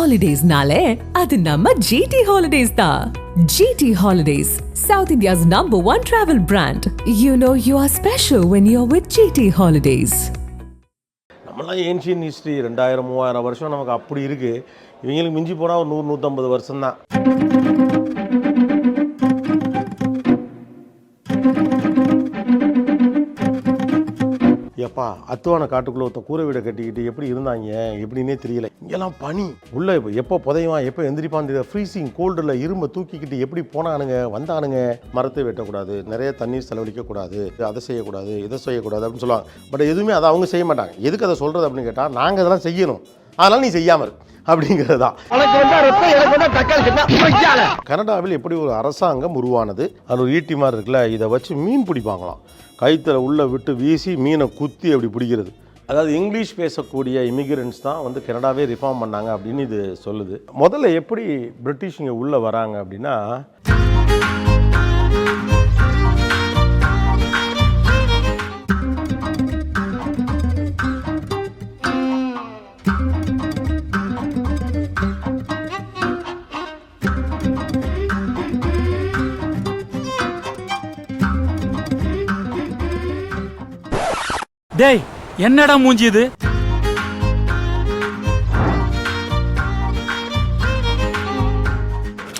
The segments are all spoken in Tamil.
Holidays-nale, adu namma GT Holidays da. GT Holidays, South India's #1 travel brand. You know you are special when you're with GT Holidays. நம்மளாம் ஏன்ஷியன் ஹிஸ்ட்ரி 2000-3000 வருஷம் நமக்கு அப்படி இருக்குது. இவங்களுக்கு மிஞ்சி போனால் ஒரு 100-150 வருஷம் தான். எப்பா அத்துவான காட்டுக்குள்ளே ஒருத்த கூரை வீடை கட்டிக்கிட்டு எப்படி இருந்தாங்க எப்படின்னே தெரியல. இங்கெல்லாம் பனி உள்ளே எப்போ புதைவான் எப்போ எந்திரிப்பான் தெரியல. ஃப்ரீசிங் கோல்டில் இரும்பை தூக்கிக்கிட்டு எப்படி போனானுங்க வந்தானுங்க. மரத்தை வெட்டக்கூடாது, நிறைய தண்ணீர் செலவழிக்கக்கூடாது, அதை செய்யக்கூடாது, இதை செய்யக்கூடாது அப்படின்னு சொல்லுவாங்க. பட் எதுவுமே அதை அவங்க செய்ய மாட்டாங்க. எதுக்கு அதை சொல்கிறது அப்படின்னு கேட்டால் நாங்கள் இதெல்லாம் செய்யணும், அதனால் நீ செய்யாமல் இருக்கு அப்படிங்கிறது தான். கனடாவில் எப்படி ஒரு அரசாங்கம் உருவானது, அது ஒரு ஈட்டி மாதிரி இருக்குல்ல, இதை வச்சு மீன் பிடிப்பாங்களாம். கைத்தில் உள்ளே விட்டு வீசி மீனை குத்தி அப்படி பிடிக்கிறது. அதாவது இங்கிலீஷ் பேசக்கூடிய இமிகிரண்ட்ஸ் தான் வந்து கனடாவே ரிஃபார்ம் பண்ணாங்க அப்படின்னு இது சொல்லுது. முதல்ல எப்படி பிரிட்டிஷ் இங்கே உள்ளே வராங்க அப்படின்னா, டேய் என்னடா மூஞ்சி இது?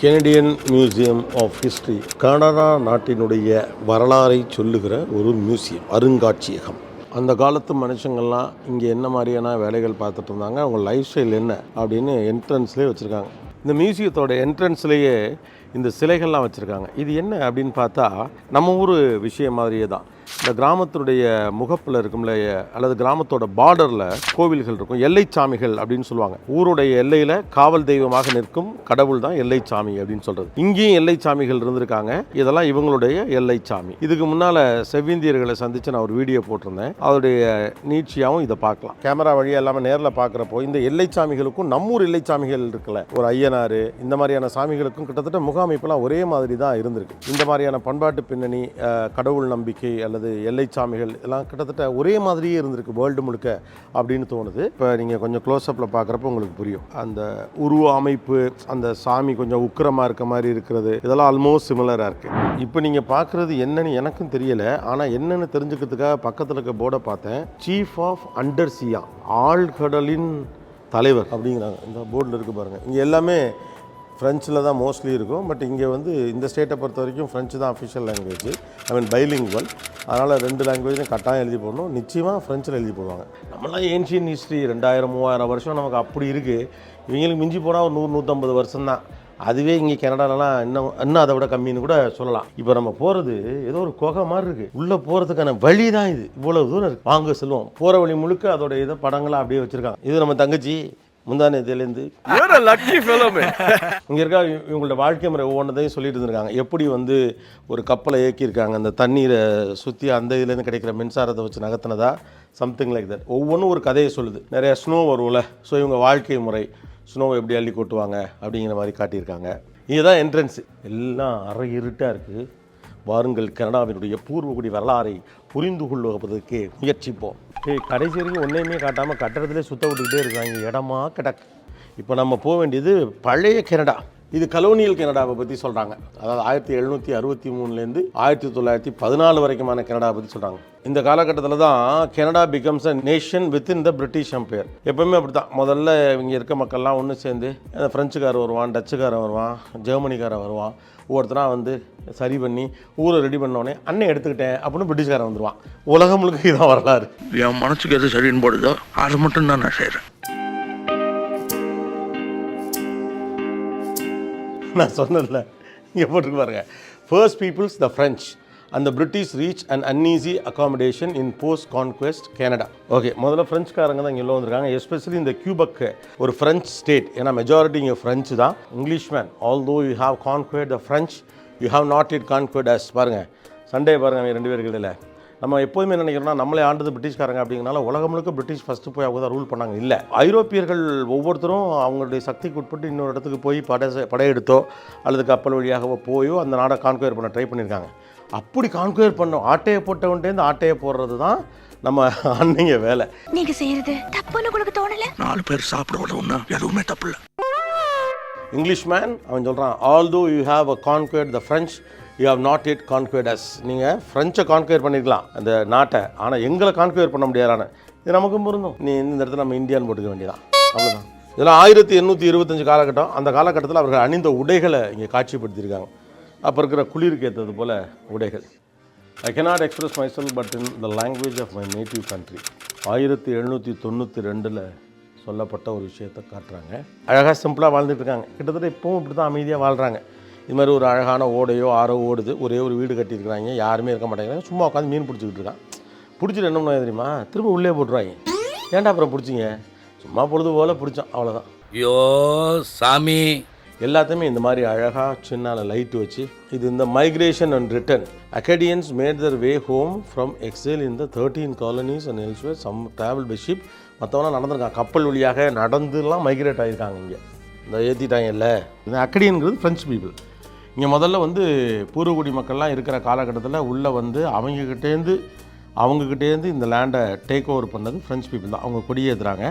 Canadian museum of history Canada நாட்டினுடைய வரலாறை சொல்லுகிற ஒரு மியூசியம், அருங்காட்சியகம். அந்த காலத்து மனுஷங்கள்லாம் இங்கே என்ன மாதிரியான வேலைகள் பார்த்துட்டு இருந்தாங்க, அவங்க லைஃப் ஸ்டைல் என்ன அப்படின்னு என்ட்ரன்ஸ்லேயே வச்சுருக்காங்க. இந்த மியூசியத்தோட என்ட்ரன்ஸ்லேயே இந்த சிலைகள்லாம் வச்சுருக்காங்க. இது என்ன அப்படின்னு பார்த்தா நம்ம ஊர் விஷயம் மாதிரியே தான். இந்த கிராமத்தினுடைய முகப்பில் இருக்கும்ல, அல்லது கிராமத்தோட பார்டரில் கோவில்கள் இருக்கும். எல்லைச்சாமிகள் அப்படின்னு சொல்லுவாங்க. ஊருடைய எல்லையில் காவல் தெய்வமாக நிற்கும் கடவுள் தான் எல்லைச்சாமி அப்படின்னு சொல்கிறது. இங்கேயும் எல்லைச்சாமிகள் இருந்திருக்காங்க. இதெல்லாம் இவங்களுடைய எல்லைச்சாமி. இதுக்கு முன்னால் செவ்விந்தியர்களை சந்தித்து நான் ஒரு வீடியோ போட்டிருந்தேன். அதோடைய நீட்சியாகவும் இதை பார்க்கலாம். கேமரா வழியாக இல்லாமல் நேரில் பார்க்குறப்போ இந்த எல்லைச்சாமிகளுக்கும் நம்மூர் எல்லைச்சாமிகள் இருக்குல்ல, ஒரு ஐயனார், இந்த மாதிரியான சாமிகளுக்கும் கிட்டத்தட்ட முகாமைப்பெல்லாம் ஒரே மாதிரி தான் இருந்திருக்கு. இந்த மாதிரியான பண்பாட்டு பின்னணி, கடவுள் நம்பிக்கை அல்லது எல்லைச்சாமிகள் எல்லாம் கிட்டத்தட்ட ஒரே மாதிரியே இருந்திருக்கு வேர்ல்டு முழுக்க அப்படின்னு தோணுது. இப்போ நீங்கள் கொஞ்சம் க்ளோஸ்அப்பில் பார்க்குறப்ப உங்களுக்கு புரியும். அந்த உருவ அமைப்பு, அந்த சாமி கொஞ்சம் உக்கிரமாக இருக்க மாதிரி இருக்கிறது, இதெல்லாம் ஆல்மோஸ்ட் சிமிலராக இருக்குது. இப்போ நீங்கள் பார்க்குறது என்னன்னு எனக்கும் தெரியலை, ஆனால் என்னென்னு தெரிஞ்சுக்கிறதுக்காக பக்கத்தில் இருக்க போர்டை பார்த்தேன். சீஃப் ஆஃப் அண்டர்சியா, ஆழ்கடலின் தலைவர் அப்படிங்கிறாங்க. இந்த போர்டில் இருக்குது பாருங்கள். இங்கே எல்லாமே ஃப்ரெஞ்சில் தான் மோஸ்ட்லி இருக்கும். பட் இங்கே வந்து இந்த ஸ்டேட்டை பொறுத்த வரைக்கும் ஃப்ரெஞ்சு தான் அஃபிஷியல் லாங்குவேஜ். பைலிங்குவல். அதனால் 2 லாங்குவேஜும் கட்டாயம் எழுதி போடணும். நிச்சயமாக ஃப்ரெஞ்சில் எழுதி போடுவாங்க. நம்மளாம் ஏன்ஷியன் ஹிஸ்ட்ரி 2000-3000 வருஷம் நமக்கு அப்படி இருக்குது. இவங்களுக்கு மிஞ்சி போனால் ஒரு 100-150 வருஷம் தான். அதுவே இங்கே கனடாலலாம் இன்னும் அதை விட கம்மின்னு கூட சொல்லலாம். இப்போ நம்ம போகிறது ஏதோ ஒரு குகை மாதிரி இருக்குது. உள்ளே போகிறதுக்கான வழி தான் இது. இவ்வளோ தூரம் இருக்குது. வாங்க செல்வோம். போகிற வழி முழுக்க அதோட இதை படங்களாக அப்படியே வச்சுருக்காங்க. இது நம்ம தங்கச்சி முந்தானத்துலேருந்து இங்கே இருக்கா. இவங்களோட வாழ்க்கை முறை ஒவ்வொன்றதையும் சொல்லிட்டு இருந்திருக்காங்க. எப்படி வந்து ஒரு கப்பலை இயக்கியிருக்காங்க, அந்த தண்ணீரை சுற்றி அந்த இதுலேருந்து கிடைக்கிற மின்சாரத்தை வச்சு நகர்த்தினதா, சம்திங் லைக் தட். ஒவ்வொன்றும் ஒரு கதையை சொல்லுது. நிறைய ஸ்னோ வரும்ல, ஸோ இவங்க வாழ்க்கை முறை, ஸ்னோவை எப்படி அள்ளி கொட்டுவாங்க அப்படிங்கிற மாதிரி காட்டியிருக்காங்க. இதுதான் என்ட்ரன்ஸு. எல்லாம் அரை இருட்டாக இருக்குது. வாருங்கள் கனடாவினுடைய பூர்வகுடி வரலாறை புரிந்து கொள்வதற்கு முயற்சிப்போம். கடைசி வரைக்கும் ஒன்றையுமே காட்டாமல் கட்டடத்திலே சுத்த விட்டுக்கிட்டே இருக்காங்க. இடமா கிடக்கு. இப்போ நம்ம போக வேண்டியது பழைய கனடா. இது கலோனியல் கனடாவை பற்றி சொல்கிறாங்க. அதாவது 1763 1914 வரைக்குமான கனடாவை பற்றி சொல்கிறாங்க. இந்த காலகட்டத்தில் தான் Canada becomes a nation within the British empire. எப்பவுமே அப்படி தான். முதல்ல இங்கே இருக்க மக்கள்லாம் ஒன்று சேர்ந்து, ஃப்ரெஞ்சுக்காரன் வருவான், டச்சுக்காரன் வருவான், ஜெர்மனிக்காரன் வருவான். ஒவ்வொருத்தராக வந்து சரி பண்ணி ஊரை ரெடி பண்ணோடனே அண்ணன் எடுத்துக்கிட்டேன் அப்படின்னு பிரிட்டிஷ்காரன் வந்துடுவான். உலகம் முழுக்க இதான் வரலாறு. என் மனசுக்கு எது சரின்னு போடுதோ அது மட்டும் தான் நான் செய்கிறேன். நான் சொன்னதில்ல, இங்கே போட்டுருக்கு பாருங்க. First peoples the French and the British reach an uneasy accommodation in post-conquest Canada. Okay, முதல்ல ஃப்ரெஞ்சுக்காரங்க தான் இங்கே உள்ள வந்திருக்காங்க. எஸ்பெஷலி இந்த கியூபக் ஒரு ஃப்ரெஞ்ச் ஸ்டேட். ஏன்னா மெஜாரிட்டி இங்கே ஃப்ரெஞ்சு தான். English man, although you have conquered the French, you have not it conquered us. பாருங்கள், சண்டே பாருங்கள் 2 பேருக்கு இடையில. நம்ம எப்போதுமே நினைக்கிறோம்னா நம்மளே ஆண்டது பிரிட்டிஷ்காரங்க அப்படிங்கிறனால உலகம் முழுக்க பிரிட்டிஷ் ஃபஸ்ட்டு போய் அவங்க தான் ரூல் பண்ணாங்க. இல்லை, ஐரோப்பியர்கள் ஒவ்வொருத்தரும் அவங்களுடைய சக்திக்கு உட்பட்டு இன்னொரு இடத்துக்கு போய் படையெடுத்தோ அல்லது கப்பல் வழியாகவோ போயோ அந்த நாடை கான்குயர் பண்ண ட்ரை பண்ணியிருக்காங்க. அப்படி கான்குயர் பண்ணோம். ஆட்டையை போட்டவன்ட்டேருந்து ஆட்டையை போடுறது தான் நம்ம அன்னைங்க வேலை. நீங்க செய்யறது தப்புன்னு உங்களுக்கு தோணல? 4 பேர் சாப்பிட ஒண்ணு எதுவுமே தப்பு இல்லை. இங்கிலீஷ்மேன் அவன் சொல்கிறான், although you have a conquered the French, you have not it conquered us. நீங்கள் ஃப்ரெஞ்சை கான்குயர் பண்ணியிருக்கலாம் அந்த நாட்டை, ஆனால் எங்களை கான்குயர் பண்ண முடியாதானே. இது நமக்கும் பொருந்தும். நீ இந்த இடத்துல நம்ம இந்தியான்னு போட்டுக்க வேண்டியதான், அவ்வளோதான். இதெல்லாம் 1825 காலகட்டம். அந்த காலகட்டத்தில் அவர்கள் அணிந்த உடைகளை இங்கே காட்சிப்படுத்தியிருக்காங்க. அப்போ இருக்கிற குளிருக்கு ஏற்றது போல் உடைகள். ஐ cannot express myself but in the language of my native country. 1792 சொல்லப்பட்ட ஒரு விஷயத்தை காட்டுறாங்க. அழகாக சிம்பிளாக வாழ்ந்துட்டு இருக்காங்க. கிட்டத்தட்ட இப்போவும் இப்படி தான் அமைதியாக வாழ்கிறாங்க. இது மாதிரி ஒரு அழகான ஓடையோ ஆறோ ஓடுது, ஒரே ஒரு வீடு கட்டியிருக்கிறாங்க, யாருமே இருக்க மாட்டேங்கிறாங்க, சும்மா உட்காந்து மீன் பிடிச்சிக்கிட்டு இருக்கான். பிடிச்சிட்டு என்ன பண்ண தெரியுமா, திரும்ப உள்ளே போட்டுருவாங்க. ஏன்டா அப்புறம் பிடிச்சிங்க, சும்மா பொழுது போல் பிடிச்சோம், அவ்வளோதான். ஐயோ சாமி. எல்லாத்தையுமே இந்த மாதிரி அழகாக சின்ன லைட்டு வச்சு, இது இந்த migration and return. Acadians made their way home from exile in the 13 colonies and elsewhere. Some travel by ship. மற்றவங்களாம் நடந்திருக்காங்க, கப்பல் வழியாக நடந்துலாம் மைக்ரேட் ஆகியிருக்காங்க. இங்கே இந்த ஏற்றிட்டாங்க இல்லை, இந்த அக்கடியன்கிறது ஃப்ரெஞ்ச் பீப்புள். இங்கே முதல்ல வந்து பூர்வகுடி மக்கள்லாம் இருக்கிற காலகட்டத்தில் உள்ளே வந்து அவங்கக்கிட்டேருந்து இந்த லேண்டை டேக் ஓவர் பண்ணது ஃப்ரெஞ்ச் பீப்புள் தான். அவங்க கொடியேற்றுறாங்க.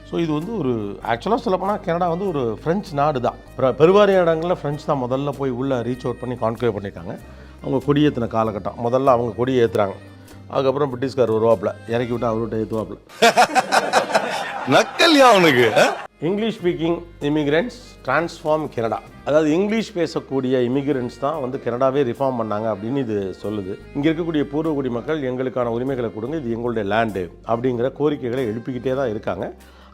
ஸோ இது வந்து ஒரு ஆக்சுவலாக சொல்லப்போனால் கனடா வந்து ஒரு ஃப்ரெஞ்ச் நாடு தான். பெருவாரியான இடங்களில் ஃப்ரெஞ்ச் தான் முதல்ல போய் உள்ளே ரீச் அவுட் பண்ணி கான்குயர் பண்ணியிருக்காங்க. அவங்க கொடியேற்றின காலகட்டம். முதல்ல அவங்க கொடியை ஏற்றுறாங்க, அதுக்கப்புறம் பிரிட்டிஷ்கார் வருவாப்பில், இறக்கி விட்டு அவர்கிட்ட ஏற்றுவாப்பில். நக்கல்யா அவனுக்கு. English speaking immigrants transform Canada. அதாவது இங்கிலீஷ் பேசக்கூடிய இமிகிரண்ட்ஸ் தான் வந்து கனடாவே ரிஃபார்ம் பண்ணாங்க அப்படின்னு இது சொல்லுது. இங்கே இருக்கக்கூடிய பூர்வகுடி மக்கள் எங்களுக்கான உரிமைகளை கொடுங்க, இது எங்களுடைய லேண்டு அப்படிங்கிற கோரிக்கைகளை எழுப்பிக்கிட்டே தான் இருக்காங்க.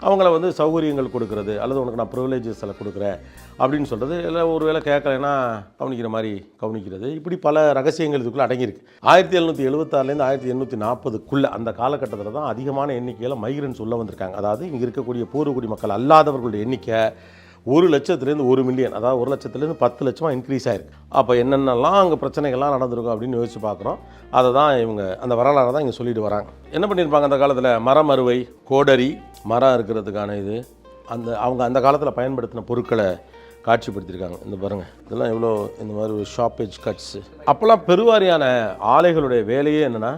அவங்கள வந்து சௌகரியங்கள் கொடுக்குறது, அல்லது உனக்கு நான் ப்ரிவிலேஜஸ் எல்லாம் கொடுக்குறேன் அப்படின்னு சொல்கிறது, இல்லை ஒரு வேளை கேட்கலைன்னா கவனிக்கிற மாதிரி கவனிக்கிறது, இப்படி பல ரகசியங்கள் இதுக்குள்ளே அடங்கியிருக்கு. 1776லேருந்து 1840க்குள்ளே அந்த காலகட்டத்தில் தான் அதிகமான எண்ணிக்கையில் மைக்ரன்ஸ் உள்ளே வந்திருக்காங்க. அதாவது இங்கே இருக்கக்கூடிய பூர்வகுடி மக்கள் அல்லாதவர்களுடைய எண்ணிக்கை 1,00,000 1 மில்லியன், அதாவது 1,00,000 10 லட்சமாக இன்க்ரீஸ் ஆகிருக்கு. அப்போ என்னென்னலாம் அங்கே பிரச்சனைகள்லாம் நடந்திருக்கும் அப்படின்னு யோசிச்சு பார்க்குறோம். அதை தான் இவங்க அந்த வரலாறு தான் இங்கே சொல்லிட்டு வராங்க. என்ன பண்ணியிருப்பாங்க அந்த காலத்தில், மரம் அறுவை, கோடரி, மரம் இருக்கிறதுக்கான இது, அவங்க அந்த காலத்தில் பயன்படுத்தின பொருட்களை காட்சிப்படுத்தியிருக்காங்க. இந்த பாருங்கள், இதெல்லாம் எவ்வளோ இந்த மாதிரி ஒரு ஷாப்பேஜ் கட்ஸு. அப்போல்லாம் பெருவாரியான ஆலைகளுடைய வேலையே என்னென்னா,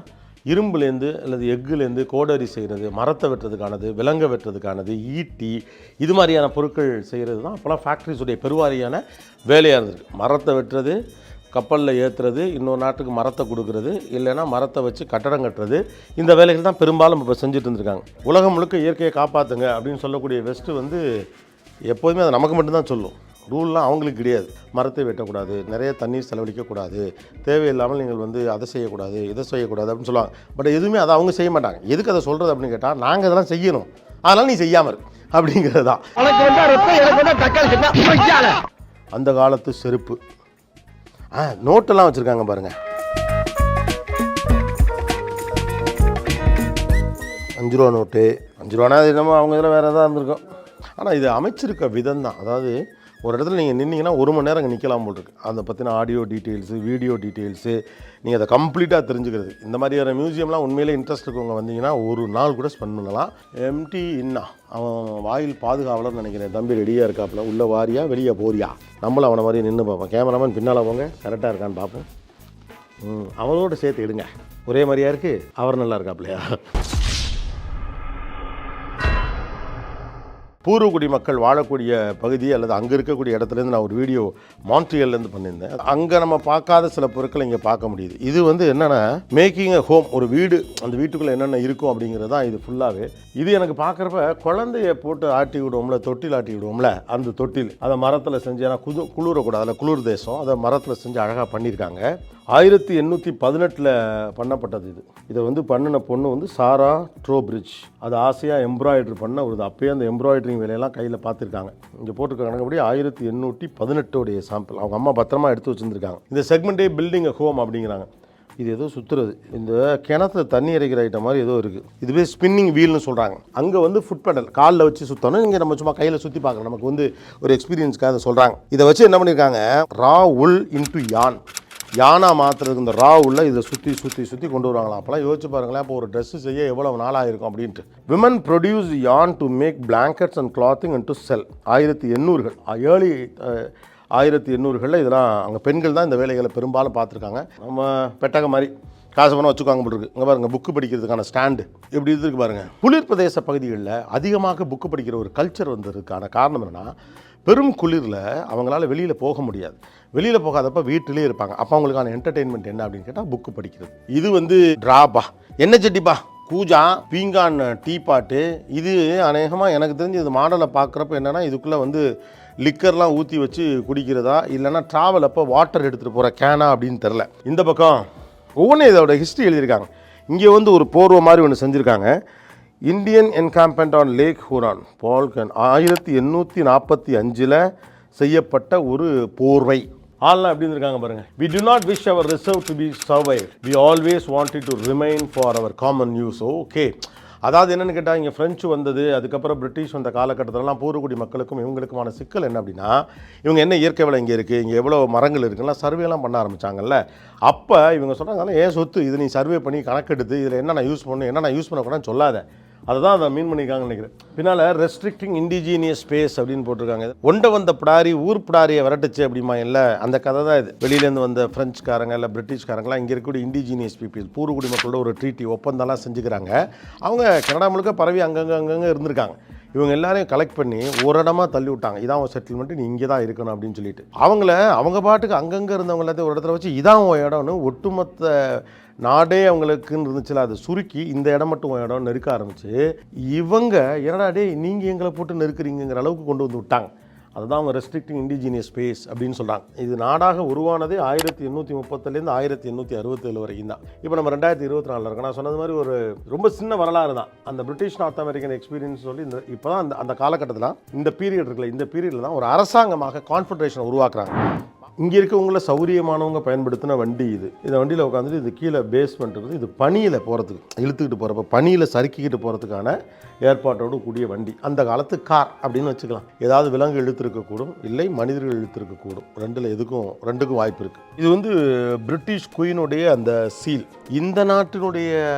இரும்புலேருந்து அல்லது எக்குலேருந்து கோடரி செய்கிறது, மரத்தை வெட்டுறதுக்கானது, விலங்கை வெட்டுறதுக்கானது, ஈட்டி, இது மாதிரியான பொருட்கள் செய்கிறது தான் அப்போல்லாம் ஃபேக்ட்ரிஸுடைய பெருவாரியான வேலையாக இருந்திருக்கு. மரத்தை வெட்டுறது, கப்பலில் ஏற்றுறது, இன்னொரு நாட்டுக்கு மரத்தை கொடுக்குறது, இல்லைன்னா மரத்தை வச்சு கட்டடம் கட்டுறது, இந்த வேலைகள் தான் பெரும்பாலும் இப்போ செஞ்சுட்டு இருந்திருக்காங்க. உலகம் முழுக்க இயற்கையை காப்பாற்றுங்க அப்படின்னு சொல்லக்கூடிய வெஸ்ட்டு வந்து எப்போதுமே அது நமக்கு மட்டும்தான் சொல்லும். ரூல்லாம் அவங்களுக்கு கிடையாது. மரத்தை வெட்டக்கூடாது, நிறைய தண்ணீர் செலவழிக்கக்கூடாது, தேவையில்லாமல் நீங்கள் வந்து அதை செய்யக்கூடாது, இதை செய்யக்கூடாது அப்படின்னு சொல்லுவாங்க. பட் எதுவுமே அதை அவங்க செய்ய மாட்டாங்க. எதுக்கு அதை சொல்கிறது அப்படின்னு கேட்டால், நாங்கள் இதெல்லாம் செய்யணும், அதனால் நீ செய்யாமல் இருக்கு அப்படிங்கிறது தான். அந்த காலத்து செருப்பு, நோட்டெல்லாம் வச்சுருக்காங்க பாருங்கள். 5 ரூபா நோட்டு, 5 ரூபானா அது என்னமோ அவங்க இதில் வேறு எதாவது இருந்திருக்கும். ஆனால் இது அமைச்சிருக்க விதம் தான். அதாவது ஒரு இடத்துல நீங்கள் நின்னீங்கன்னா 1 மணி நேரம் அங்கே நிற்கலாம் போல் இருக்குது. அதை பற்றின ஆடியோ டீட்டெயில்ஸு, வீடியோ டீட்டெயில்ஸு, நீங்கள் அதை கம்ப்ளீட்டாக தெரிஞ்சுக்கிறது. இந்த மாதிரியான மியூசியம்லாம் உண்மையிலே இன்ட்ரெஸ்ட் இருக்கவங்க வந்தீங்கன்னா ஒரு நாள் கூட ஸ்பெண்ட் பண்ணலாம். எம்டி இன்னா அவன் வாயில் பாதுகாவலர்னு நினைக்கிறேன். தம்பி ரெடியாக இருக்காப்புல, உள்ளே வாரியா வெளியே போறியா, நம்மளும் அவனை மாதிரி நின்று பார்ப்போம். கேமராமேன் பின்னால் போங்க, கரெக்டாக இருக்கான்னு பார்ப்போம். அவரோட சேர்த்து எடுங்க, ஒரே மாதிரியா இருக்குது, அவர் நல்லா இருக்காப்லையா. பூர்வகுடி மக்கள் வாழக்கூடிய பகுதி அல்லது அங்கே இருக்கக்கூடிய இடத்துலேருந்து நான் ஒரு வீடியோ மான்ட்ரியல்லேருந்து பண்ணியிருந்தேன். அங்கே நம்ம பார்க்காத சில பொருட்களை இங்கே பார்க்க முடியுது. இது வந்து என்னென்னா, மேக்கிங் அ ஹோம், ஒரு வீடு, அந்த வீட்டுக்குள்ளே என்னென்ன இருக்கும் அப்படிங்கிறது தான் இது ஃபுல்லாகவே. இது எனக்கு பார்க்குறப்ப குழந்தைய போட்டு ஆட்டி விடுவோம்ல, தொட்டில் ஆட்டி விடுவோம்ல, அந்த தொட்டில் அதை மரத்தில் செஞ்சு, ஏன்னா குளிரக்கூடாது, அதில் குளிர் தேசம், அதை மரத்தில் செஞ்சு அழகாக பண்ணியிருக்காங்க. 1818 பண்ணப்பட்டது இது. இதை வந்து பண்ணின பொண்ணு வந்து சாரா ட்ரோபிரிட்ஜ். அது ஆசையாக எம்ப்ராய்டரி பண்ண ஒரு, அப்பயே அந்த எம்ப்ராய்டரிங் வேலையெல்லாம் கையில் பார்த்துருக்காங்க. இங்கே போட்டிருக்க கணக்குப்படி 1818 சாம்பிள் அவங்க அம்மா பத்திரமா எடுத்து வச்சுருந்துருக்காங்க. இந்த செக்மெண்ட்டே பில்டிங் அ ஹோம் அப்படிங்கிறாங்க. இது ஏதோ சுற்றுறது, இந்த கிணத்துல தண்ணி இறைக்கிற ஐட்டம் மாதிரி ஏதோ இருக்குது. இதுவே ஸ்பின்னிங் வீல்னு சொல்கிறாங்க. அங்கே வந்து ஃபுட் பெடல் காலில் வச்சு சுற்றணும். இங்கே நம்ம சும்மா கையில் சுற்றி பார்க்கலாம், நமக்கு வந்து ஒரு எக்ஸ்பீரியன்ஸ்க்காக அதை சொல்கிறாங்க. இதை வச்சு என்ன பண்ணியிருக்காங்க, ரா உல் இன்டு யானா மாற்றுறதுக்கு இந்த ரா உள்ள இதை சுற்றி கொண்டு வருவாங்களாம். அப்போலாம் யோசிச்சு பாருங்களேன், இப்போ ஒரு ட்ரெஸ்ஸு செய்ய எவ்வளோ நாளாக இருக்கும் அப்படின்ட்டு. Women produce yarn to make blankets and clothing and to sell. 1800கள், ஏர்லி 1800களில் இதெல்லாம் அங்கே பெண்கள் தான் இந்த வேலைகளை பெரும்பாலும் பார்த்துருக்காங்க. நம்ம பெட்டக மாதிரி காசு பணம் வச்சுக்காங்க போல் இருக்குது. இங்கே பாருங்கள், புக்கு படிக்கிறதுக்கான ஸ்டாண்டு எப்படி இருக்கு பாருங்கள். குளிர் பிரதேச பகுதிகளில் அதிகமாக புக்கு படிக்கிற ஒரு கல்ச்சர் வந்ததுக்கான காரணம் என்னென்னா, பெரும் குளிரில் அவங்களால வெளியில் போக முடியாது. வெளியில் போகாதப்ப வீட்டிலே இருப்பாங்க. அப்போ அவங்களுக்கான என்டர்டெயின்மெண்ட் என்ன அப்படின்னு கேட்டால் புக்கு படிக்கிறது. இது வந்து ட்ராபா, என்ன சட்டிப்பா, கூஜா, பீங்கான், டீ பாட்டு. இது அநேகமாக எனக்கு தெரிஞ்சு இது மாடலை பார்க்குறப்ப என்னென்னா இதுக்குள்ளே வந்து லிக்கர்லாம் ஊற்றி வச்சு குடிக்கிறதா இல்லைன்னா ட்ராவல் அப்போ வாட்டர் எடுத்துகிட்டு போகிற கேனா அப்படின்னு தெரில. இந்த பக்கம் ஒவ்வொன்றும் இதோட ஹிஸ்ட்ரி எழுதியிருக்காங்க. இங்கே வந்து ஒரு போர்வை மாதிரி ஒன்று செஞ்சுருக்காங்க. இந்தியன் என்காம்பன்ட் ஆன் லேக் ஹூரான், பால்கன், 1845 செய்யப்பட்ட ஒரு போர்வை. ஆள்லாம் எப்படி இருக்காங்க பாருங்க. We do not wish our reserve to be survived. We always wanted to remain for our common use. Okay, அதாவது என்னென்னு கேட்டால் இங்கே ஃப்ரெஞ்சு வந்தது, அதுக்கப்புறம் பிரிட்டிஷ் வந்த காலகட்டத்திலலாம் பூர்வகுடி மக்களுக்கும் இவங்களுக்குமான சிக்கல் என்ன அப்படின்னா, இவங்க என்ன இயற்கை வளம் இங்கே இருக்குது, இங்கே எவ்வளோ மரங்கள் இருக்குன்னா சர்வேலாம் பண்ண ஆரம்பித்தாங்கல்ல. அப்போ இவங்க சொல்கிறாங்க, ஏன் சொத்து இது, நீ சர்வே பண்ணி கணக்கெடுத்து இதில் என்ன நான் யூஸ் பண்ணணும், என்ன நான் யூஸ் பண்ணக்கூடாதுன்னு சொல்லாத. அதை தான் அதை மீன் பண்ணியிருக்காங்கன்னு நினைக்கிறேன். பின்னால் ரெஸ்ட்ரிக்டிங் இண்டிஜீனியஸ் ஸ்பேஸ் அப்படின்னு போட்டிருக்காங்க. ஒண்டை வந்த பிடாரி ஊர் பிடாரியை விரட்டுச்சு அப்படிமா இல்லை, அந்த கதை தான் இது. வெளியிலேருந்து வந்த ஃப்ரெஞ்சுக்காரங்க இல்லை பிரிட்டிஷ்காரங்களாம் இங்கே இருக்கக்கூடிய இண்டிஜீனியஸ் பீப்புள், பூர்வகுடி மக்களோட ஒரு ட்ரீட்டி ஒப்பந்தம்லாம் செஞ்சுக்கிறாங்க. அவங்க கனடா முழுக்க பரவி அங்கங்கே இருந்திருக்காங்க. இவங்க எல்லாரையும் கலெக்ட் பண்ணி ஒரு இடமா தள்ளி விட்டாங்க. இதான் ஒரு செட்டில்மெண்ட், நீ இங்கே தான் இருக்கணும் அப்படின்னு சொல்லிட்டு அவங்க பாட்டுக்கு அங்கங்கே இருந்தவங்க எல்லாத்தையும் ஒரு இடத்துல வச்சு இதான் உன் இடம்னு ஒட்டுமொத்த நாடே அவங்களுக்குன்னு இருந்துச்சுல, அதை சுருக்கி இந்த இடம் மட்டும் உன் இடம் நெருக்க ஆரம்பிச்சு இவங்க என்னடா டே நீங்கள் எங்களை போட்டு நெருக்குறீங்கிற அளவுக்கு கொண்டு வந்து விட்டாங்க. அதுதான் அவங்க ரெஸ்ட்ரிக்டிங் இண்டிஜினியஸ் ஸ்பேஸ் அப்படின்னு சொல்கிறாங்க. இது நாடாக உருவானதே 1830 1867 வரைக்கும் தான். இப்போ நம்ம 2024 இருக்கோம். நான் சொன்னது மாதிரி ஒரு ரொம்ப சின்ன வரலாறு தான் அந்த பிரிட்டிஷ் நார்த் அமெரிக்கன் எக்ஸ்பீரியன்ஸ் சொல்லி. இந்த இப்போ தான் அந்த காலகட்டத்தில் இந்த பீரியட் இருக்குல்ல, இந்த பீரியடில் தான் ஒரு அரசாங்கமாக கான்ஃபெடரேஷன் உருவாக்குறாங்க. இங்கே இருக்கவங்கள சௌரியமானவங்க பயன்படுத்தின வண்டி இது. இந்த வண்டியில் உட்காந்துட்டு இது கீழே பேஸ்மெண்ட் இருக்குது. இது பனியில் போகிறதுக்கு இழுத்துக்கிட்டு போகிறப்ப பனியில் சறுக்கிக்கிட்டு போகிறதுக்கான ஏற்பாட்டோடு கூடிய வண்டி. அந்த காலத்து கார் அப்படின்னு வச்சுக்கலாம். ஏதாவது விலங்கு இழுத்துருக்கக்கூடும், இல்லை மனிதர்கள் இழுத்துருக்கக்கூடும். ரெண்டுக்கும் வாய்ப்பு இருக்குது. இது வந்து பிரிட்டிஷ் குயினுடைய அந்த சீல். இந்த நாட்டினுடைய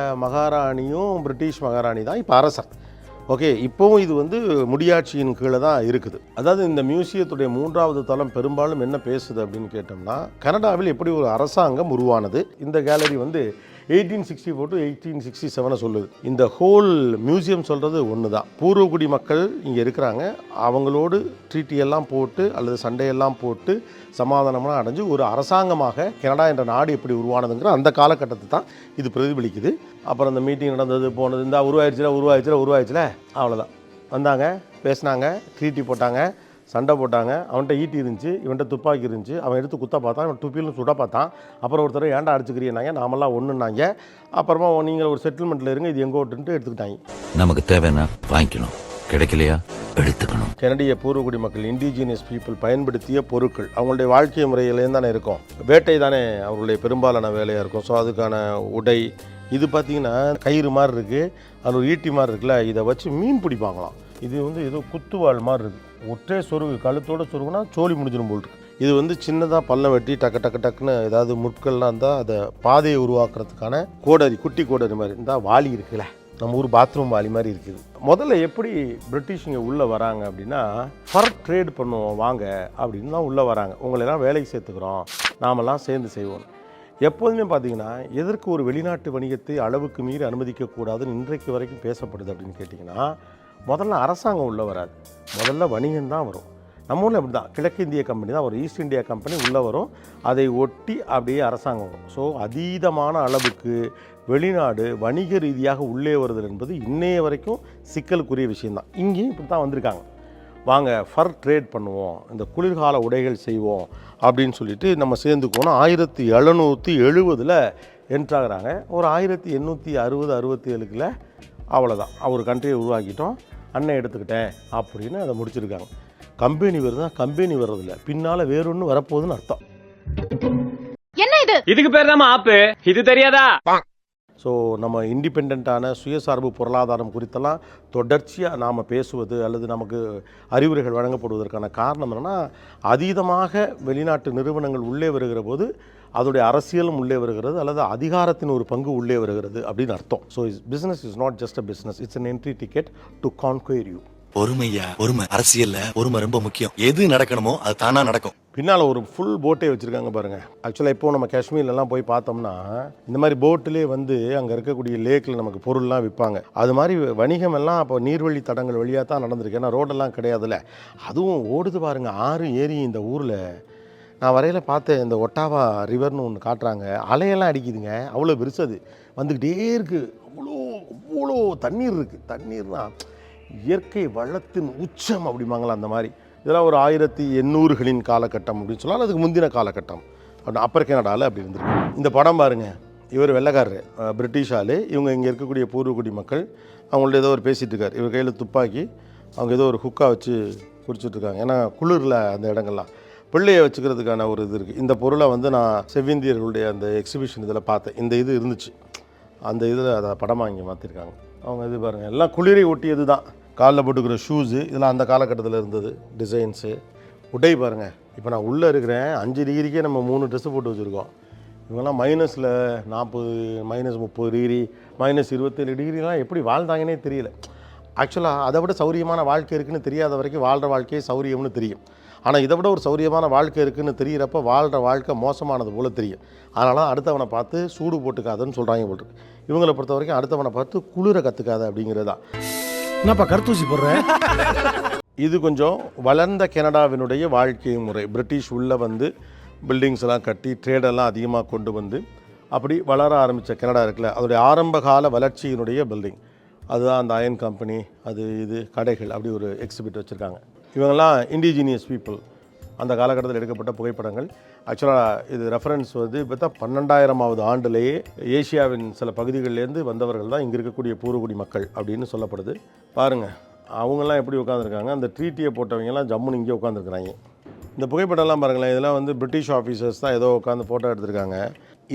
மகாராணியும் பிரிட்டிஷ் மகாராணி தான் இப்போ அரசர். ஓகே, இப்போவும் இது வந்து முடியாட்சியின் கீழே தான் இருக்குது. அதாவது இந்த மியூசியத்துடைய 3வது தளம் பெரும்பாலும் என்ன பேசுது அப்படின்னு கேட்டோம்னா, கனடாவில் எப்படி ஒரு அரசாங்கம் உருவானது. இந்த கேலரி வந்து 1864 to 1867 சொல்லுது. இந்த ஹோல் மியூசியம் சொல்கிறது ஒன்று தான். பூர்வகுடி மக்கள் இங்கே இருக்கிறாங்க, அவங்களோடு ட்ரீட்டியெல்லாம் போட்டு அல்லது சண்டையெல்லாம் போட்டு சமாதானமாக அடைஞ்சு ஒரு அரசாங்கமாக கனடா என்ற நாடு எப்படி உருவானதுங்கிற அந்த காலகட்டத்தை தான் இது பிரதிபலிக்குது. அப்புறம் இந்த மீட்டிங் நடந்தது போனது, இந்த உருவாயிடுச்சுல அவ்வளோதான். வந்தாங்க, பேசினாங்க, ட்ரீட்டி போட்டாங்க, சண்டை போட்டாங்க. அவன்கிட்ட ஈட்டி இருந்துச்சு, இவன்கிட்ட துப்பாக்கி இருந்துச்சு. அவன் எடுத்து குத்த பார்த்தான், இவன் துப்பிலும் சுட பார்த்தான். அப்புறம் ஒருத்தர் ஏன்டா அடிச்சுக்கிறீங்க, நாமெல்லாம் ஒன்றுனாங்க. அப்புறமா நீங்கள் ஒரு செட்டில்மெண்ட்டில் இருங்க, இது எங்கே ஓட்டுன்ட்டு எடுத்துக்கிட்டாங்க. நமக்கு தேவைன்னா வாங்கிக்கணும், கிடைக்கலையா எடுத்துக்கணும். கனடிய பூர்வகுடி மக்கள் இண்டிஜினியஸ் பீப்புள் பயன்படுத்திய பொருட்கள் அவங்களுடைய வாழ்க்கை முறையிலேருந்து தானே இருக்கும். வேட்டை தானே அவர்களுடைய பெரும்பாலான வேலையாக இருக்கும். ஸோ அதுக்கான உடை இது பார்த்திங்கன்னா கயிறு மாதிரி இருக்குது, அது ஒரு ஈட்டி மாதிரி இருக்குல்ல, இதை வச்சு மீன் பிடிப்பாங்களாம். இது வந்து ஏதோ குத்துவாள் மாதிரி இருக்குது. ஒற்றே சொருகு, கழுத்தோடு சொருகுனா சோழி முடிஞ்சிடும் போல் இருக்கு. இது வந்து சின்னதாக பள்ளம் வெட்டி டக்குன்னு ஏதாவது முட்கள்லாம் இருந்தால் அதை பாதையை உருவாக்குறதுக்கான கோடரி, குட்டி கோடரி மாதிரி இருந்தால் வாளி இருக்குல்ல, நம்ம ஊர் பாத்ரூம் வாளி மாதிரி இருக்குது. முதல்ல எப்படி பிரிட்டிஷ் இங்கே உள்ளே வராங்க அப்படின்னா, ஃபர் ட்ரேட் பண்ணுவோம் வாங்க அப்படின்னு தான் உள்ளே வராங்க. உங்களெல்லாம் வேலைக்கு சேர்த்துக்கிறோம், நாமெல்லாம் சேர்ந்து செய்வோம். எப்போதுமே பார்த்தீங்கன்னா எதற்கு ஒரு வெளிநாட்டு வணிகத்தை அளவுக்கு மீறி அனுமதிக்கக்கூடாதுன்னு இன்றைக்கு வரைக்கும் பேசப்படுது அப்படின்னு கேட்டிங்கன்னா, முதல்ல அரசாங்கம் உள்ளே வராது, முதல்ல வணிகம் தான் வரும். நம்ம ஊரில் அப்படி தான், கிழக்கு இந்திய கம்பெனி தான் வரும், ஈஸ்ட் இந்தியா கம்பெனி உள்ளே வரும், அதை ஒட்டி அப்படியே அரசாங்கம் வரும். ஸோ அதீதமான அளவுக்கு வெளிநாடு வணிக ரீதியாக உள்ளே வருதல் என்பது இன்னைய வரைக்கும் சிக்கலுக்குரிய விஷயந்தான். இங்கேயும் இப்படி தான் வந்திருக்காங்க. வாங்க ஃபர் ட்ரேட் பண்ணுவோம், இந்த குளிர்கால உடைகள் செய்வோம் அப்படின்னு சொல்லிட்டு நம்ம சேர்ந்துக்கோணும். 1770 என்ட்ராகிறாங்க. ஒரு 1860-67 அவ்வளோதான், ஒரு கண்ட்ரியை உருவாக்கிட்டோம், அண்ணன் எடுத்துக்கிட்டேன் அப்படின்னு அதை முடிச்சிருக்காங்க. கம்பெனி வருதுன்னா கம்பெனி வர்றதில்ல, பின்னால் வேறொன்று வரப்போகுதுன்னு அர்த்தம். என்ன இது? இதுக்கு பேர் தான் ஆப்பு, இது தெரியாதா? ஸோ நம்ம இண்டிபெண்ட்டான சுயசார்பு பொருளாதாரம் குறித்தெல்லாம் தொடர்ச்சியாக நாம் பேசுவது அல்லது நமக்கு அறிவுரைகள் வழங்கப்படுவதற்கான காரணம் என்னென்னா, அதீதமாக வெளிநாட்டு நிறுவனங்கள் உள்ளே வருகிற போது அதோடைய அரசியலும் உள்ளே வருகிறது அல்லது அதிகாரத்தின் ஒரு பங்கு உள்ளே வருகிறது அப்படின்னு அர்த்தம். So business is not just a business, it's an entry ticket to conquer you. பொறுமையா, பொறுமை. அரசியல்ல பொறுமை ரொம்ப முக்கியம். எது நடக்கணுமோ அது தானா நடக்கும். பின்னால் ஒரு ஃபுல் போட்டே வச்சுருக்காங்க பாருங்கள். ஆக்சுவலாக இப்போ நம்ம காஷ்மீர்லலாம் போய் பார்த்தோம்னா இந்த மாதிரி போட்டிலே வந்து அங்கே இருக்கக்கூடிய லேக்கில் நமக்கு பொருள்லாம் விற்பாங்க. அது மாதிரி வணிகம் எல்லாம் அப்போ நீர்வழி தடங்கள் வழியாக தான் நடந்திருக்கு. ஏன்னா ரோடெல்லாம் கிடையாதுல்ல. அதுவும் ஓடுது பாருங்கள், ஆறு ஏரி இந்த ஊரில். நான் வரையில் பார்த்தேன், இந்த ஒட்டாவா ரிவர்னு ஒன்று காட்டுறாங்க. அலையெல்லாம் அடிக்குதுங்க, அவ்வளோ பெருசது வந்துக்கிட்டே இருக்குது. அவ்வளோ தண்ணீர் இருக்குது. தண்ணீர்னா இயற்கை வளத்தின் உச்சம் அப்படிம்பாங்களா அந்த மாதிரி. இதெல்லாம் ஒரு 1800களின் காலகட்டம் அப்படின்னு சொல்லலாம், அதுக்கு முந்தின காலகட்டம். அப்பர் கனடாவில் அப்படி இருந்திருக்கு. இந்த படம் பாருங்கள், இவர் வெள்ளைக்காரரு, பிரிட்டிஷ் ஆள். இவங்க இங்கே இருக்கக்கூடிய பூர்வகுடி மக்கள். அவங்கள்ட்ட ஏதோ ஒரு பேசிகிட்டு இருக்கார். இவர் கையில் துப்பாக்கி, அவங்க ஏதோ ஒரு ஹுக்கா வச்சு குடிச்சிட்ருக்காங்க. ஏன்னா குளிரில் அந்த இடங்கள்லாம் பிள்ளையை வச்சுக்கிறதுக்கான ஒரு இது இருக்குது. இந்த பொருளை வந்து நான் செவ்விந்தியர்களுடைய அந்த எக்ஸிபிஷன் இதில் பார்த்தேன். இந்த இது இருந்துச்சு, அந்த இதில் அதை படமாக இங்கே மாற்றிருக்காங்க. அவங்க இது பாருங்கள், எல்லாம் குளிரை ஒட்டியது தான். காலில் போட்டுக்கிற ஷூஸு இதெல்லாம் அந்த காலகட்டத்தில் இருந்தது. டிசைன்ஸு, உடை பாருங்கள். இப்போ நான் உள்ளே இருக்கிறேன், 5 டிகிரிக்கே நம்ம 3 ட்ரெஸ்ஸு போட்டு வச்சுருக்கோம். இவங்கெல்லாம் -40, -30 டிகிரி, -27 டிகிரிலாம் எப்படி வாழ்ந்தாங்கன்னே தெரியல. ஆக்சுவலாக அதை விட சௌரியமான வாழ்க்கை இருக்குதுன்னு தெரியாத வரைக்கும் வாழ்கிற வாழ்க்கையே சௌரியம்னு தெரியும். ஆனால் இதை விட ஒரு சௌரியமான வாழ்க்கை இருக்குதுன்னு தெரிகிறப்ப வாழ்கிற வாழ்க்கை மோசமானது போல் தெரியும். அதனால தான் அடுத்தவனை பார்த்து சூடு போட்டுக்காதுன்னு சொல்கிறாங்க போட்டுருக்கு. இவங்களை பொறுத்த வரைக்கும் அடுத்தவனை பார்த்து குளிரை கற்றுக்காத அப்படிங்கிறது தான். என்னப்பா கருத்தூசி போடுறேன். இது கொஞ்சம் வளர்ந்த கனடாவினுடைய வாழ்க்கை முறை. பிரிட்டிஷ் உள்ளே வந்து பில்டிங்ஸ் எல்லாம் கட்டி ட்ரேடெல்லாம் அதிகமாக கொண்டு வந்து அப்படி வளர ஆரம்பித்த கனடா இருக்குல்ல, அதோடைய ஆரம்பகால வளர்ச்சியினுடைய பில்டிங் அதுதான் அந்த அயன் கம்பெனி, அது இது கடைகள், அப்படி ஒரு எக்ஸிபிட் வச்சுருக்காங்க. இவங்கெல்லாம் இண்டிஜினியஸ் பீப்புள், அந்த காலகட்டத்தில் எடுக்கப்பட்ட புகைப்படங்கள். ஆக்சுவலாக இது ரெஃபரன்ஸ் வந்து பார்த்தா 12,000வது ஆண்டுலேயே ஏசியாவின் சில பகுதிகளிலேருந்து வந்தவர்கள் தான் இங்கே இருக்கக்கூடிய பூர்வகுடி மக்கள் அப்படின்னு சொல்லப்படுது. பாருங்கள் அவங்கெல்லாம் எப்படி உட்காந்துருக்காங்க. அந்த ட்ரீட்டியை போட்டவங்கெல்லாம் ஜம்முன்னு இங்கே உட்காந்துருக்குறாங்க. இந்த புகைப்படம்லாம் பாருங்களேன், இதெல்லாம் வந்து பிரிட்டிஷ் ஆஃபீஸர்ஸ் தான் ஏதோ உட்காந்து ஃபோட்டோ எடுத்திருக்காங்க.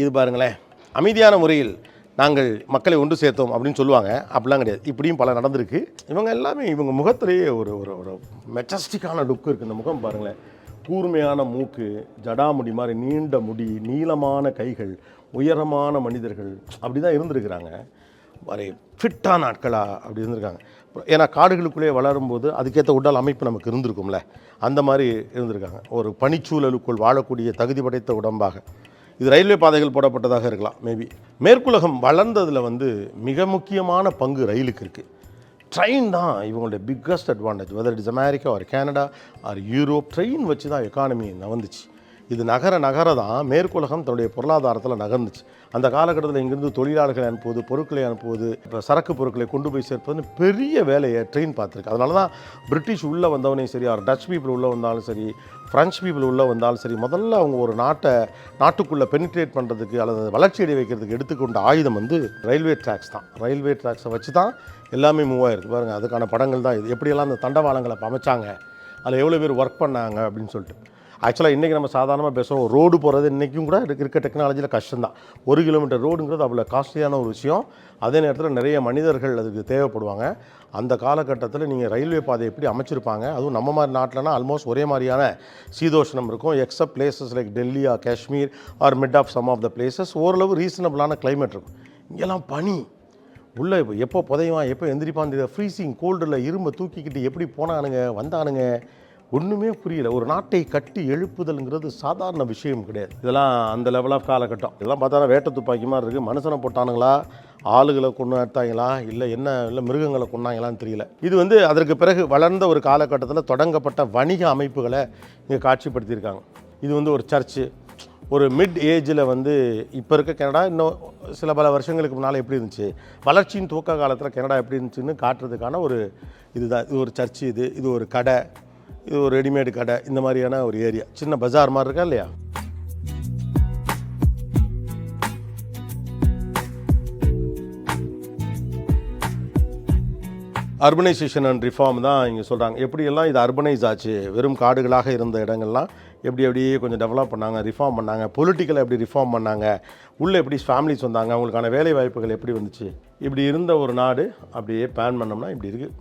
இது பாருங்களேன், அமைதியான முறையில் நாங்கள் மக்களை ஒன்று சேர்த்தோம் அப்படின்னு சொல்லுவாங்க. அப்படிலாம் கிடையாது, இப்படியும் பல நடந்திருக்கு. இவங்க எல்லாமே இவங்க முகத்திலேயே ஒரு ஒரு மெஜஸ்டிக்கான லுக் இருக்குது. இந்த முகம் பாருங்களேன், கூர்மையான மூக்கு, ஜடாமுடி மாதிரி நீண்ட முடி, நீளமான கைகள், உயரமான மனிதர்கள், அப்படி தான் இருந்திருக்கிறாங்க. மாதிரி ஃபிட்டான ஆட்களாக அப்படி இருந்திருக்காங்க. ஏன்னா காடுகளுக்குள்ளே வளரும்போது அதுக்கேற்ற உடல் அமைப்பு நமக்கு இருந்திருக்கும்ல, அந்த மாதிரி இருந்திருக்காங்க. ஒரு பனிச்சூழலுக்குள் வாழக்கூடிய தகுதி படைத்த உடம்பாக. இது ரயில்வே பாதைகள் போடப்பட்டதாக இருக்கலாம் மேபி. மேற்குலகம் வளர்ந்ததில் வந்து மிக முக்கியமான பங்கு ரயிலுக்கு இருக்குது. ட்ரெயின் தான் இவங்களுடைய biggest advantage. Whether it is America or Canada or Europe, train வச்சு தான் எக்கானமி நகர்ந்துச்சு. இது நகர தான் மேற்குலகம் தன்னுடைய பொருளாதாரத்தில் நகர்ந்துச்சு. அந்த காலகட்டத்தில் இங்கேருந்து தொழிலாளர்களை அனுப்புவது, பொருட்களை அனுப்புவது, இப்போ சரக்கு பொருட்களை கொண்டு போய் சேர்ப்பதுன்னு பெரிய வேலையை ட்ரெயின் பார்த்துருக்கு. அதனால தான் பிரிட்டிஷ் உள்ளே வந்தவனையும் சரி, ஆர் டச் பீப்புள் உள்ளே வந்தாலும் சரி, ஃப்ரெஞ்ச் பீப்புள் உள்ளே வந்தாலும் சரி, முதல்ல அவங்க ஒரு நாட்டுக்குள்ளே பெனிட்ரேட் பண்ணுறதுக்கு அல்லது வளர்ச்சியடை வைக்கிறதுக்கு எடுத்துக்கொண்ட ஆயுதம் வந்து ரயில்வே ட்ராக்ஸ் தான். ரயில்வே ட்ராக்ஸை வச்சு தான் எல்லாமே மூவ் ஆகிருக்கு. பாருங்கள், அதுக்கான படங்கள் தான் இது. எப்படியெல்லாம் அந்த தண்டவாளங்களை அமைச்சாங்க, அதில் எவ்வளோ பேர் ஒர்க் பண்ணாங்க அப்படின்னு சொல்லிட்டு. ஆக்சுவலாக இன்றைக்கி நம்ம சாதாரணமாக பேசுகிறோம், ரோடு போகிறது இன்றைக்கும் கூட இருக்க டெக்னாலஜியில் கஷ்டம்தான். 1 கிலோமீட்டர் ரோடுங்கிறது அவ்வளோ காஸ்ட்லியான ஒரு விஷயம். அதே நேரத்தில் நிறைய மனிதர்கள் அதுக்கு தேவைப்படுவாங்க. அந்த காலகட்டத்தில் நீங்கள் ரயில்வே பாதை எப்படி அமைச்சிருப்பாங்க, அதுவும் நம்ம மாதிரி நாட்டிலனா ஆல்மோஸ்ட் ஒரே மாதிரியான சீதோஷணம் இருக்கும். Except places like Delhi or Kashmir or mid of some of the places ஓரளவு ரீசனபிளான கிளைமேட் இருக்கும். இங்கெல்லாம் பனி உள்ளே எப்போ புதைவான், எப்போ எந்திரிப்பான், ஃப்ரீசிங் கோல்டில் இரும்பை தூக்கிக்கிட்டு எப்படி போனானுங்க வந்தானுங்க, ஒன்றுமே புரியல. ஒரு நாட்டை கட்டி எழுப்புதல்ங்கிறது சாதாரண விஷயம் கிடையாது. இதெல்லாம் அந்த லெவல் ஆஃப் காலகட்டம். இதெல்லாம் பார்த்தா வேட்டை துப்பாக்கி மாதிரி இருக்குது. மனுஷனை போட்டானுங்களா, ஆளுகளை கொண்டாட்டாங்களா, இல்லை மிருகங்களை கொண்டாங்களான்னு தெரியல. இது வந்து அதற்கு பிறகு வளர்ந்த ஒரு காலகட்டத்தில் தொடங்கப்பட்ட வணிக அமைப்புகளை இங்கே காட்சிப்படுத்தியிருக்காங்க. இது வந்து ஒரு சர்ச்சு, ஒரு மிட் ஏஜில் வந்து இப்போ இருக்க கனடா இன்னும் சில பல வருஷங்களுக்கு முன்னால் எப்படி இருந்துச்சு, வளர்ச்சியின் துவக்க காலத்தில் கனடா எப்படி இருந்துச்சுன்னு காட்டுறதுக்கான ஒரு இதுதான். இது ஒரு சர்ச்சு, இது ஒரு கடை, இது ஒரு ரெடிமேடு கடை, இந்த மாதிரியான ஒரு ஏரியா, சின்ன பஜார் மாதிரி இருக்கா இல்லையா. அர்பனைசேஷன் அண்ட் ரிஃபார்ம் தான் இங்கே சொல்கிறாங்க. எப்படியெல்லாம் இது அர்பனைஸ் ஆச்சு, வெறும் காடுகளாக இருந்த இடங்கள்லாம் எப்படியே கொஞ்சம் டெவலப் பண்ணாங்க, ரிஃபார்ம் பண்ணாங்க, பொலிட்டிக்கலை எப்படி ரிஃபார்ம் பண்ணாங்க, உள்ளே எப்படி ஃபேமிலிஸ் வந்தாங்க, அவங்களுக்கான வேலை வாய்ப்புகள் எப்படி வந்துச்சு. இப்படி இருந்த ஒரு நாடு அப்படியே பிளான் பண்ணோம்னா இப்படி இருக்குது.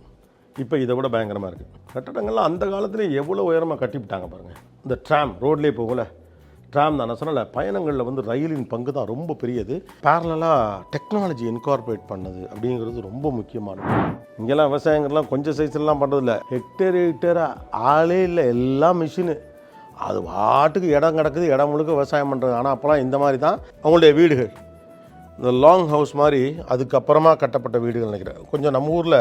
இப்போ இதை விட பயங்கரமாக இருக்குது. கட்டடங்கள்லாம் அந்த காலத்துலேயே எவ்வளோ உயரமாக கட்டிவிட்டாங்க பாருங்கள். இந்த ட்ராம் ரோட்லேயே போகல, ட்ராம் தான் நான் சொன்னல, பயணங்களில் வந்து ரயிலின் பங்கு தான் ரொம்ப பெரியது. பேரலாக டெக்னாலஜி இன்கார்பரேட் பண்ணது அப்படிங்கிறது ரொம்ப முக்கியமானது. இங்கெல்லாம் விவசாயங்கள்லாம் கொஞ்சம் சைஸ்லாம் பண்ணுறதில்ல, ஹெக்டேராக ஆளே இல்லை, எல்லாம் மிஷினு. அது வாட்டுக்கு இடம் கிடக்குது, இடம் முழுக்க விவசாயம் பண்ணுறது. ஆனால் அப்போலாம் இந்த மாதிரி தான் அவங்களுடைய வீடுகள், இந்த லாங் ஹவுஸ் மாதிரி அதுக்கப்புறமா கட்டப்பட்ட வீடுகள் நினைக்கிறேன். கொஞ்சம் நம்ம ஊரில்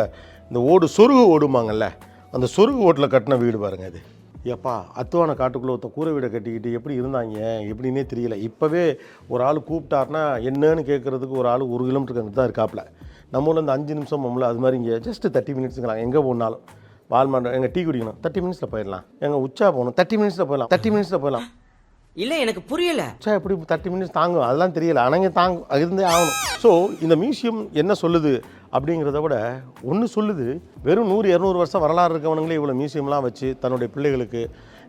இந்த சொருகு ஓடுமாங்கல்ல, அந்த சொருகு ஓட்டில் கட்டின வீடு பாருங்கள் இது. ஏப்பா அத்துவான காட்டுக்குள்ளே ஒருத்த கூரை வீடை கட்டிக்கிட்டு எப்படி இருந்தாங்க எப்படின்னே தெரியல. இப்போவே ஒரு ஆள் கூப்பிட்டாருன்னா என்னன்னு கேட்குறதுக்கு ஒரு ஆள் 1 கிலோமீட்டருக்கு அங்கே தான் இருக்காப்புல. நம்ம ஊரில் இந்த 5 நிமிஷம் நம்மள அது மாதிரி இங்கே ஜஸ்ட்டு 30 மினிட்ஸுங்களாம். எங்கே போனாலும் வால்மார்ட் எங்கள் டீ குடிக்கணும் 30 மினிட்ஸில் போயிடலாம், எங்கள் உச்சா போகணும் 30 மினிட்ஸில் போயிடலாம், 30 மினிட்ஸில் போயிடலாம். இல்ல எனக்கு புரியல. எப்படி 30 மினிட்ஸ் தாங்கும் அதெல்லாம் தெரியல, ஆனால் தாங்கும், அது இருந்தே ஆகணும். ஸோ இந்த மியூசியம் என்ன சொல்லுது அப்படிங்கிறத விட ஒன்று சொல்லுது, வெறும் 100-200 வருஷம் வரலாறு இருக்கவனுங்களே இவ்வளோ மியூசியம்லாம் வச்சு தன்னுடைய பிள்ளைகளுக்கு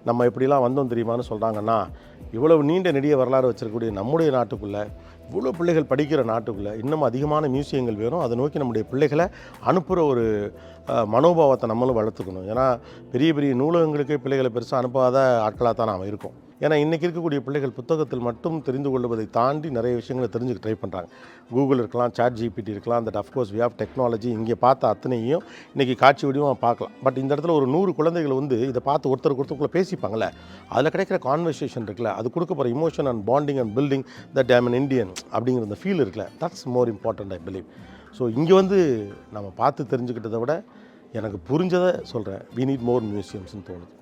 நம்ம எப்படிலாம் வந்தோம் தெரியுமான்னு சொல்கிறாங்கன்னா, இவ்வளவு நீண்ட நெடிய வரலாறு வச்சிருக்கக்கூடிய நம்முடைய நாட்டுக்குள்ளே, இவ்வளோ பிள்ளைகள் படிக்கிற நாட்டுக்குள்ளே இன்னும் அதிகமான மியூசியங்கள் வேணும். அதை நோக்கி நம்முடைய பிள்ளைகளை அனுப்புகிற ஒரு மனோபாவத்தை நம்மளும் வளர்த்துக்கணும். ஏன்னா பெரிய பெரிய நூலகங்களுக்கே பிள்ளைகளை பெருசாக அனுப்பாத ஆட்களாக தான் நாம் இருக்கோம். ஏன்னா இன்றைக்கி இருக்கக்கூடிய பிள்ளைகள் புத்தகத்தில் மட்டும் தெரிந்து கொள்வதை தாண்டி நிறைய விஷயங்களை தெரிஞ்சுக்க ட்ரை பண்ணுறாங்க. கூகுள் இருக்கலாம், ChatGPT இருக்கலாம், that of course we of technology. இங்கே பார்த்த அத்தனையும் இன்றைக்கி காட்சி வடிவமாக பார்க்கலாம். பட் இந்த இடத்துல ஒரு 100 குழந்தைகள் வந்து இதை பார்த்து ஒருத்தருக்குள்ளே பேசிப்பாங்கள்ல, அதில் கிடைக்கிற கான்வர்சேஷன் இருக்குல்ல, அது கொடுக்க போகிற emotion and bonding and building that I am Indian அப்படிங்கிற அந்த ஃபீல் இருக்குல்ல, that's more important I believe. So இங்கே வந்து நம்ம பார்த்து தெரிஞ்சுக்கிட்டதை விட எனக்கு புரிஞ்சதை சொல்கிறேன், வி நீட் மோர் மியூசியம்ஸ்னு தோணுது.